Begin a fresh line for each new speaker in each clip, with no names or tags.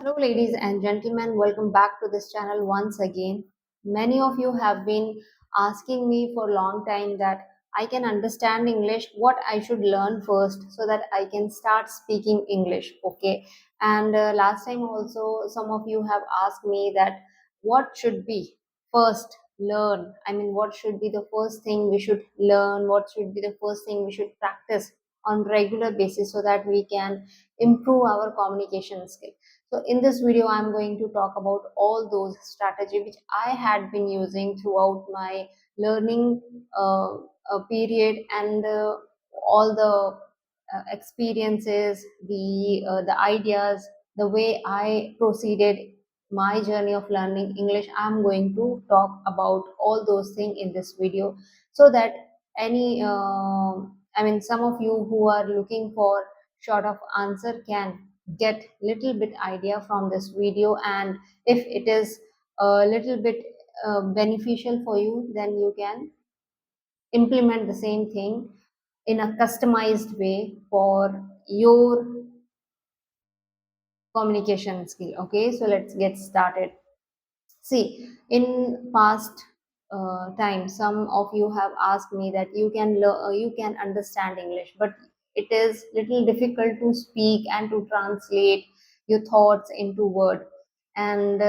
Hello, ladies and gentlemen. Welcome back to this channel once again. Many of you have been asking me for a long time that I can understand English, what I should learn first so that I can start speaking English. Okay. And last time also, some of you have asked me that what should be first learn. I mean, what should be the first thing we should learn? What should be the first thing we should practice on regular basis so that we can improve our communication skill. So in this video, I'm going to talk about all those strategy which I had been using throughout my learning period and all the experiences, the ideas, the way I proceeded my journey of learning English. I'm going to talk about all those things in this video so that any I mean some of you who are looking for short of answer can get little bit idea from this video, and if it is a little bit beneficial for you, then you can implement the same thing in a customized way for your communication skill. Okay, so let's get started. See, in past time, some of you have asked me that you can understand English, but it is little difficult to speak and to translate your thoughts into word. And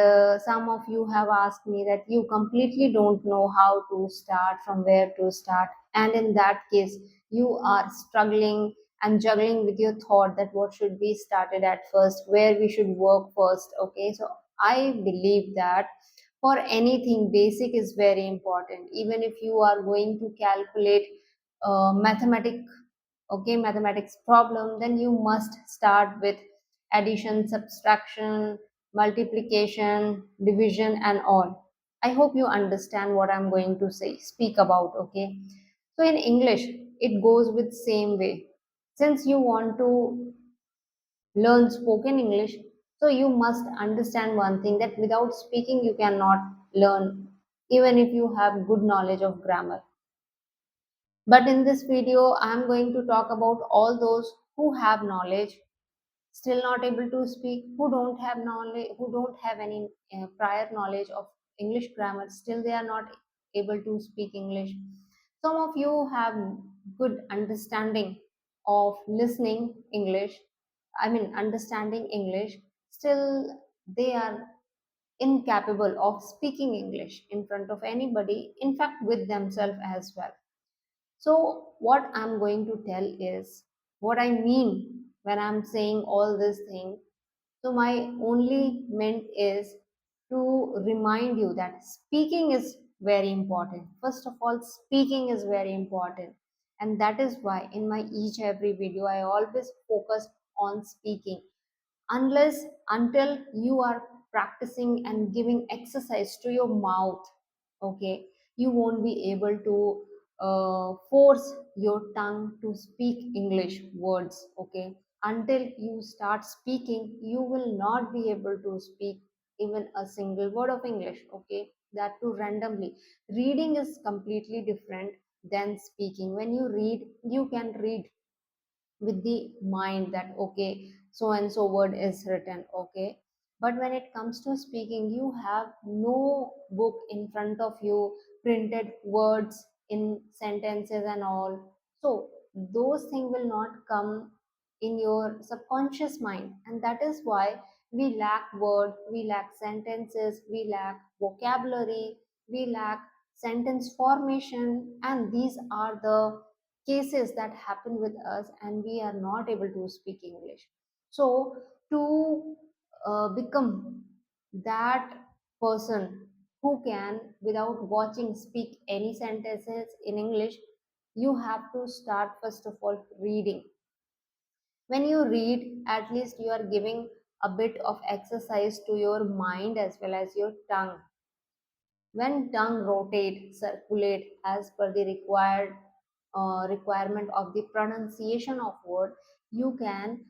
some of you have asked me that you completely don't know how to start, from where to start, and in that case, you are struggling and juggling with your thought that what should be started at first, where we should work first. Okay, so I believe that for anything basic is very important. Even if you are going to calculate mathematic okay mathematics problem, then you must start with addition, subtraction, multiplication, division and all. I hope you understand what I'm going to say speak about. Okay, so in English it goes with same way. Since you want to learn spoken English, so you must understand one thing, that without speaking you cannot learn, even if you have good knowledge of grammar. But in this video, I'm going to talk about all those who have knowledge, still not able to speak, who don't have knowledge, who don't have any prior knowledge of English grammar, still they are not able to speak English. Some of you have good understanding of listening English, I mean understanding English, still they are incapable of speaking English in front of anybody, in fact with themselves as well. So, what I'm going to tell is what I mean when I'm saying all this thing. So, my only meant is to remind you that speaking is very important. First of all, speaking is very important. And that is why in my each every video, I always focus on speaking. Unless until you are practicing and giving exercise to your mouth, okay, you won't be able to force your tongue to speak English words. Okay, until you start speaking you will not be able to speak even a single word of English. Okay, that too randomly. Reading is completely different than speaking. When you read, you can read with the mind that okay, so and so word is written. Okay, but when it comes to speaking, you have no book in front of you, printed words in sentences and all, so those things will not come in your subconscious mind, and that is why we lack word, we lack sentences, we lack vocabulary, we lack sentence formation, and these are the cases that happen with us and we are not able to speak English. So to become that person who can without watching speak any sentences in English, you have to start first of all reading. When you read, at least you are giving a bit of exercise to your mind as well as your tongue. When tongue rotate, circulate as per the requirement of the pronunciation of word, you can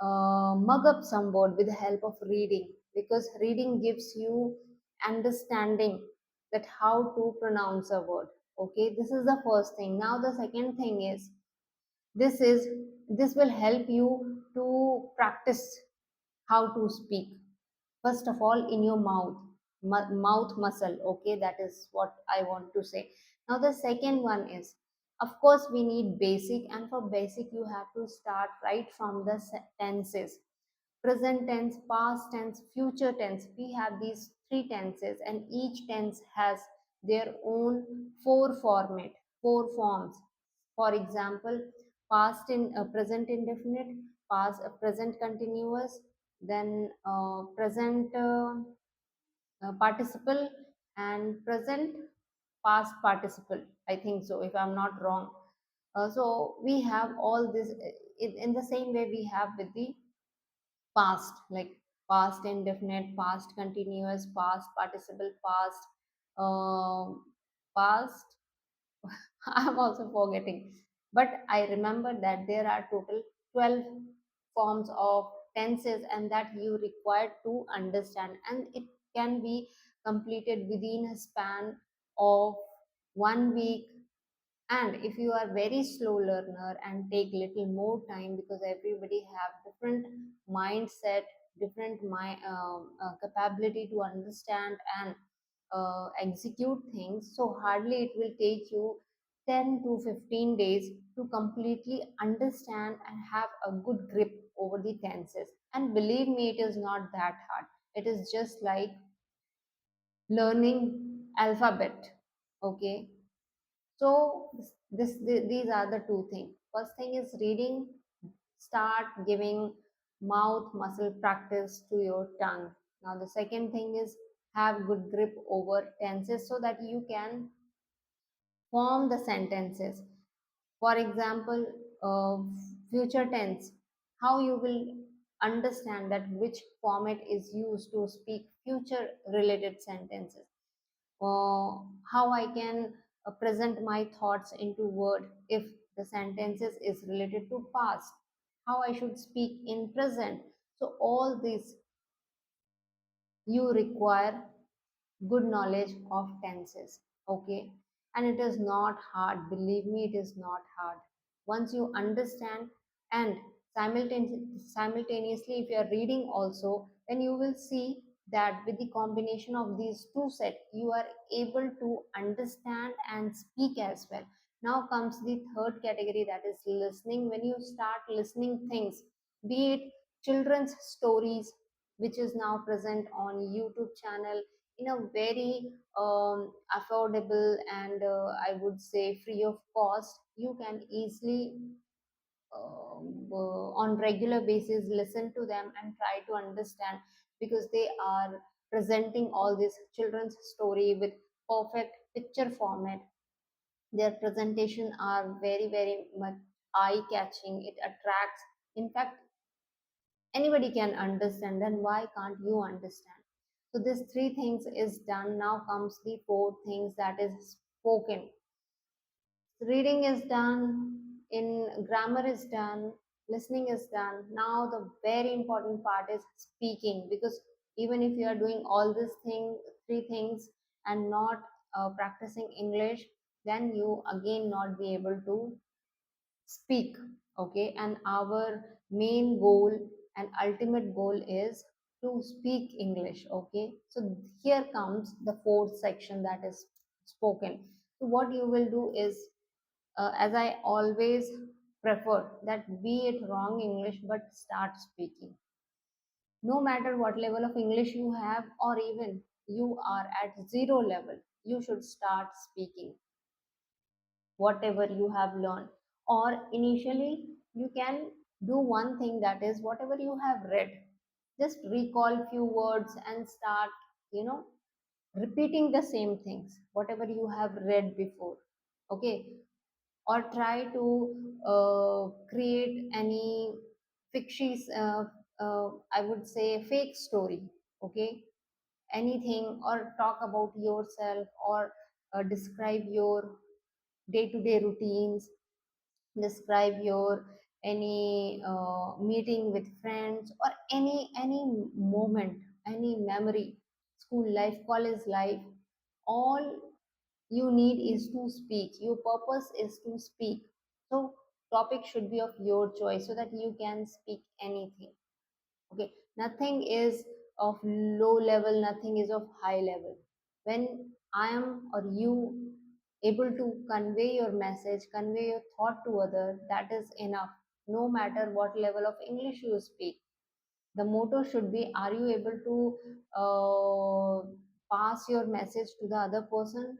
mug up some word with the help of reading, because reading gives you understanding that how to pronounce a word. Okay, this is the first thing. Now the second thing is this is this will help you to practice how to speak. first of all in your mouth muscle. Okay, that is what I want to say. Now the second one is, of course we need basic, and for basic you have to start right from the tenses: present tense, past tense, future tense. We have these three tenses, and each tense has their own four forms. For example, past in present indefinite, past present continuous, then present participle, and present past participle. I think so, if I'm not wrong. So we have all this in the same way we have with the past, like past indefinite, past continuous, past participle, past I'm also forgetting, but I remember that there are total 12 forms of tenses, and that you require to understand, and it can be completed within a span of 1 week. And if you are very slow learner and take little more time, because everybody have different mindset, different capability to understand and execute things, so hardly it will take you 10 to 15 days to completely understand and have a good grip over the tenses. And believe me, it is not that hard. It is just like learning alphabet. Okay, so these are the two things. First thing is reading. Start giving mouth muscle practice to your tongue. Now the second thing is have good grip over tenses so that you can form the sentences. For example, future tense. How you will understand that which format is used to speak future related sentences. How I can present my thoughts into word if the sentences is related to past, how I should speak in present. So all this you require good knowledge of tenses. Okay, and it is not hard, believe me, it is not hard. Once you understand, and simultaneously if you are reading also, then you will see that with the combination of these two set you are able to understand and speak as well. Now comes the third category, that is listening. When you start listening things, be it children's stories, which is now present on YouTube channel in a very affordable and I would say free of cost, you can easily on regular basis listen to them and try to understand, because they are presenting all this children's story with perfect picture format. Their presentation are very very much eye catching, it attracts. In fact, anybody can understand, then why can't you understand? So this three things is done. Now comes the fourth things, that is spoken. Reading is done, in grammar is done, listening is done. Now the very important part is speaking, because even if you are doing all these three things and not practicing English, then you again not be able to speak. Okay, and our main goal and ultimate goal is to speak English. Okay, so here comes the fourth section, that is spoken. So what you will do is, as I always prefer, that be it wrong English but start speaking. No matter what level of English you have, or even you are at zero level, you should start speaking whatever you have learned. Or initially you can do one thing, that is whatever you have read, just recall few words and start, you know, repeating the same things whatever you have read before. Okay, or try to create any fictitious I would say fake story. Okay, anything, or talk about yourself, or describe your day to day routines, describe your any meeting with friends, or any moment, any memory, school life, college life. All you need is to speak, your purpose is to speak. So topic should be of your choice so that you can speak anything. Okay, nothing is of low level, nothing is of high level. When I am or you able to convey your message, convey your thought to other, that is enough. No matter what level of English you speak, the motto should be: are you able to pass your message to the other person?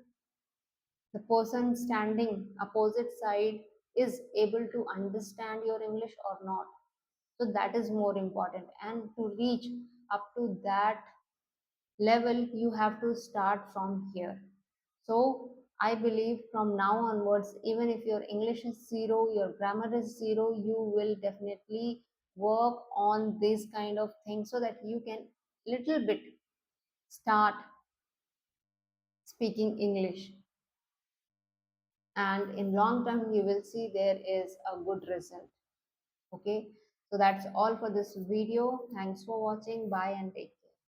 The person standing opposite side is able to understand your English or not? So that is more important. And to reach up to that level, you have to start from here. So I believe from now onwards, even if your English is zero, your grammar is zero, you will definitely work on this kind of thing so that you can little bit start speaking English. And in long term, you will see there is a good result. Okay, so that's all for this video. Thanks for watching. Bye and take care.